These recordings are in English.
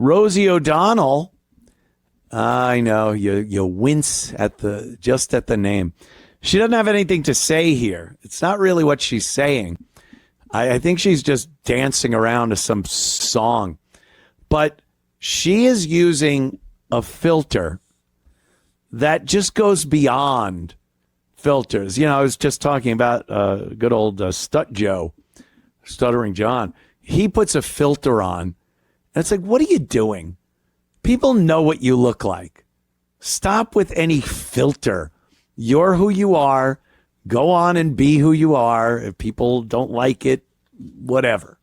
Rosie O'Donnell. I know you wince at the name. She doesn't have anything to say here. It's not really what she's saying. I think she's just dancing around to some song. But she is using a filter that just goes beyond filters. You know, I was just talking about good old Stuttering John. He puts a filter on. And it's like, what are you doing? People know what you look like. Stop with any filter. You're who you are. Go on and be who you are. If people don't like it, whatever.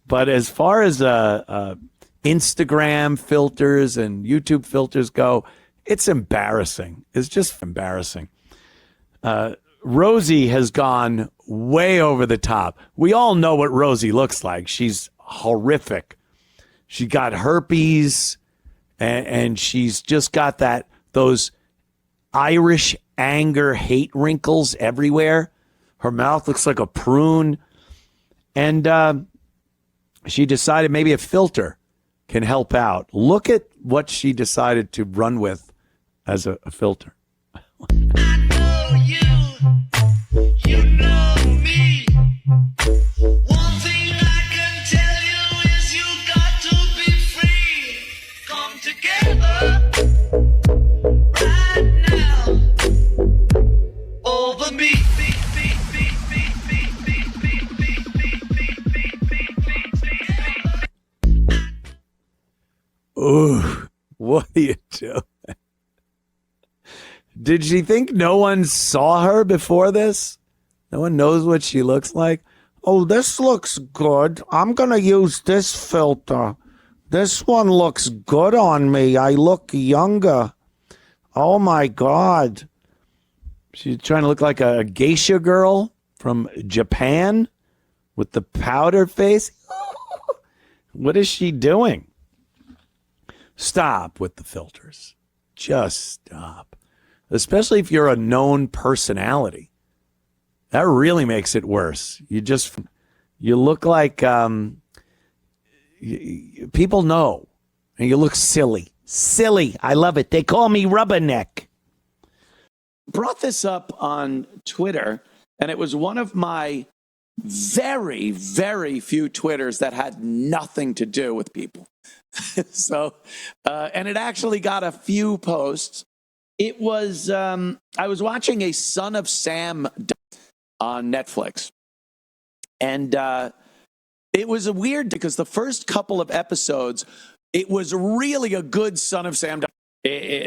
But as far as Instagram filters and YouTube filters go, it's embarrassing. It's just embarrassing. Rosie has gone way over the top. We all know what Rosie looks like. She's horrific. She got herpes, and she's just got those Irish anger hate wrinkles everywhere. Her mouth looks like a prune. And she decided maybe a filter can help out. Look at what she decided to run with as a filter. I know you know me. One thing I can tell you is you got to be free. Come together right now over me. Ooh, what are you doing? Did she think no one saw her before this? No one knows what she looks like? Oh, this looks good. I'm going to use this filter. This one looks good on me. I look younger. Oh, my God. She's trying to look like a geisha girl from Japan with the powder face. What is she doing? Stop with the filters. Just stop. Especially if you're a known personality. That really makes it worse. You look like people know. And you look silly. Silly. I love it. They call me Rubberneck. Brought this up on Twitter, and it was one of my very, very few Twitters that had nothing to do with people. So, and it actually got a few posts. It was, I was watching a Son of Sam on Netflix. And it was weird because the first couple of episodes, it was really a good Son of Sam.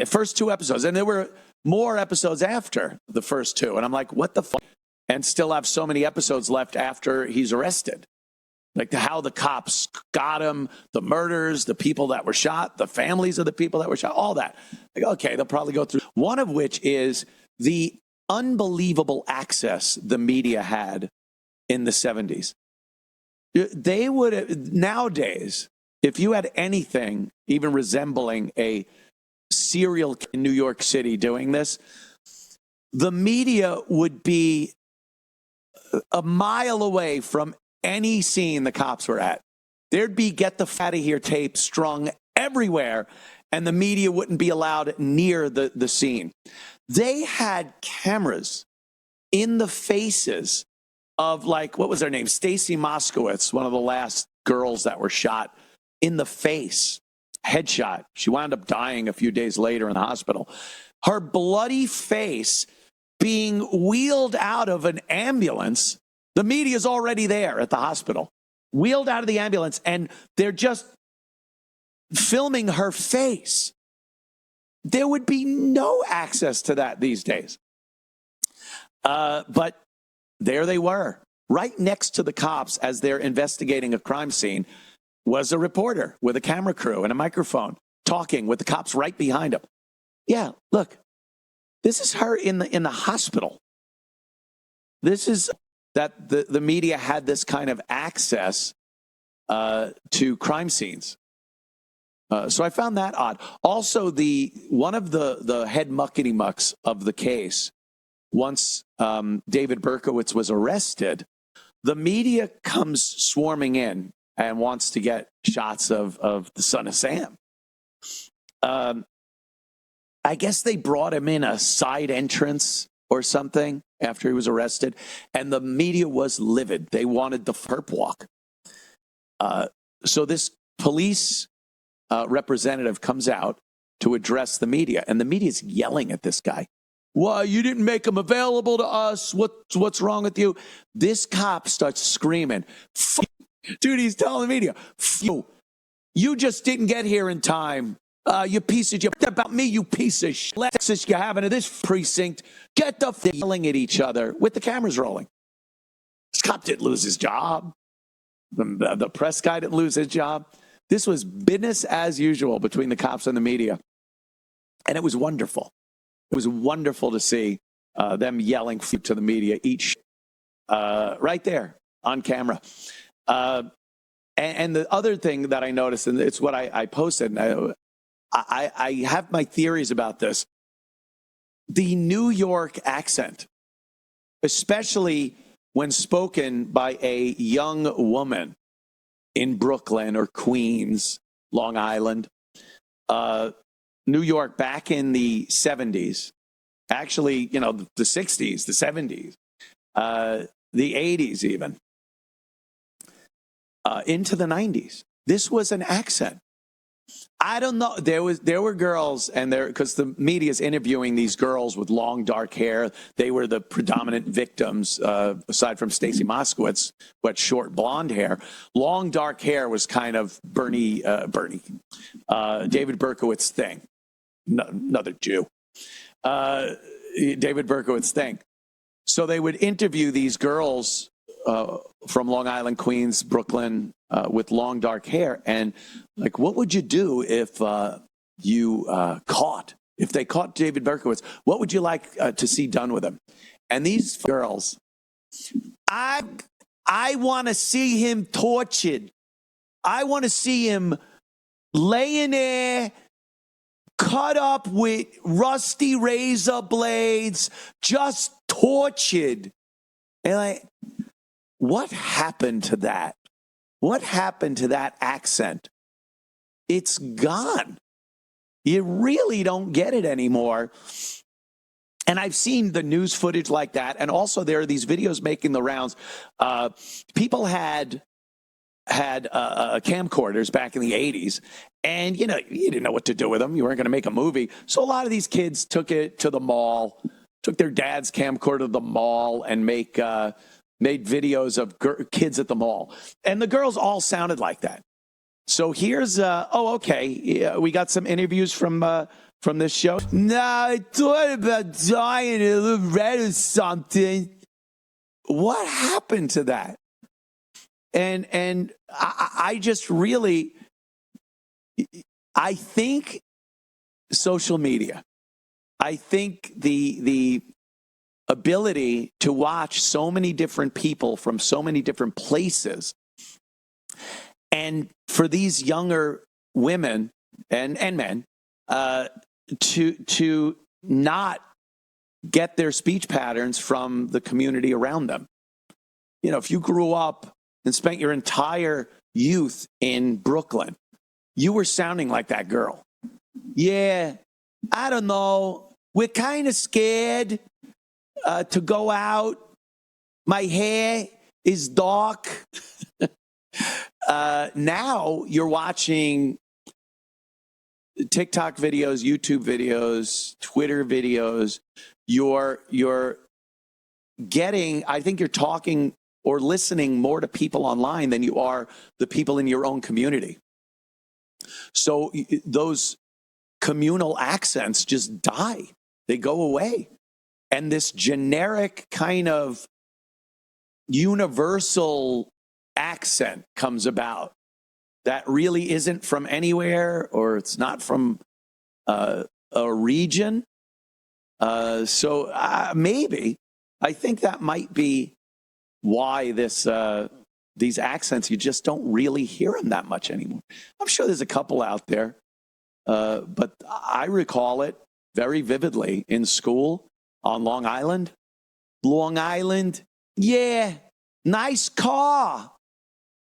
First two episodes. And there were more episodes after the first two. And I'm like, what the fuck? And still have so many episodes left after he's arrested. Like how the cops got him, the murders, the people that were shot, the families of the people that were shot, all that. Like, okay, they'll probably go through. One of which is the unbelievable access the media had in the 70s. They would, nowadays, if you had anything even resembling a serial in New York City doing this, the media would be a mile away from any scene the cops were at. There'd be get the f out of here tape strung everywhere, and the media wouldn't be allowed near the scene. They had cameras in the faces of, like, what was her name? Stacy Moskowitz, one of the last girls that were shot in the face. Headshot. She wound up dying a few days later in the hospital. Her bloody face being wheeled out of an ambulance. The media's already there at the hospital, wheeled out of the ambulance, and they're just filming her face. There would be no access to that these days. But there they were, right next to the cops as they're investigating a crime scene, was a reporter with a camera crew and a microphone talking with the cops right behind him. Yeah, look, this is her in the hospital. This is that the media had this kind of access to crime scenes. So I found that odd. Also, one of the head muckety mucks of the case, once David Berkowitz was arrested, the media comes swarming in and wants to get shots of the son of Sam. I guess they brought him in a side entrance or something after he was arrested, and the media was livid. They wanted the perp walk. So this police representative comes out to address the media, and the media's yelling at this guy. Why, you didn't make him available to us? What's wrong with you? This cop starts screaming. Dude, he's telling the media, you just didn't get here in time. You piece of shit. About me, you piece of shit. Lexus you have in this precinct. Get the yelling at each other with the cameras rolling. This cop didn't lose his job. The press guy didn't lose his job. This was business as usual between the cops and the media. And it was wonderful. It was wonderful to see them yelling to the media each right there on camera. And the other thing that I noticed, and it's what I posted, and I have my theories about this. The New York accent, especially when spoken by a young woman in Brooklyn or Queens, Long Island, New York back in the 70s, actually, the 60s, the 70s, the 80s even, into the 90s. This was an accent. I don't know. There were girls, and because the media is interviewing these girls with long dark hair. They were the predominant victims, aside from Stacey Moskowitz, who had short blonde hair. Long dark hair was kind of David Berkowitz thing. Another Jew. David Berkowitz thing. So they would interview these girls from Long Island, Queens, Brooklyn, with long dark hair, and like, what would you do if if they caught David Berkowitz? What would you like to see done with him? And these girls, I want to see him tortured. I want to see him laying there, cut up with rusty razor blades, just tortured. And like, what happened to that? What happened to that accent? It's gone. You really don't get it anymore. And I've seen the news footage like that. And also there are these videos making the rounds. People had camcorders back in the 80s. And, you didn't know what to do with them. You weren't going to make a movie. So a lot of these kids took it to the mall, took their dad's camcorder to the mall and made videos of kids at the mall. And the girls all sounded like that. So here's, we got some interviews from this show. No, I thought about dying a little red or something. What happened to that? And I just really, I think social media, I think the ability to watch so many different people from so many different places, and for these younger women and men to not get their speech patterns from the community around them. If you grew up and spent your entire youth in Brooklyn, you were sounding like that girl. Yeah, I don't know. We're kind of scared to go out. My hair is dark. Now you're watching TikTok videos, YouTube videos, Twitter videos. You're getting, I think you're talking or listening more to people online than you are the people in your own community. So those communal accents just die. They go away. And this generic kind of universal accent comes about that really isn't from anywhere, or it's not from a region. So maybe I think that might be why these accents, you just don't really hear them that much anymore. I'm sure there's a couple out there, but I recall it very vividly in school on Long Island. Long Island, yeah, nice car.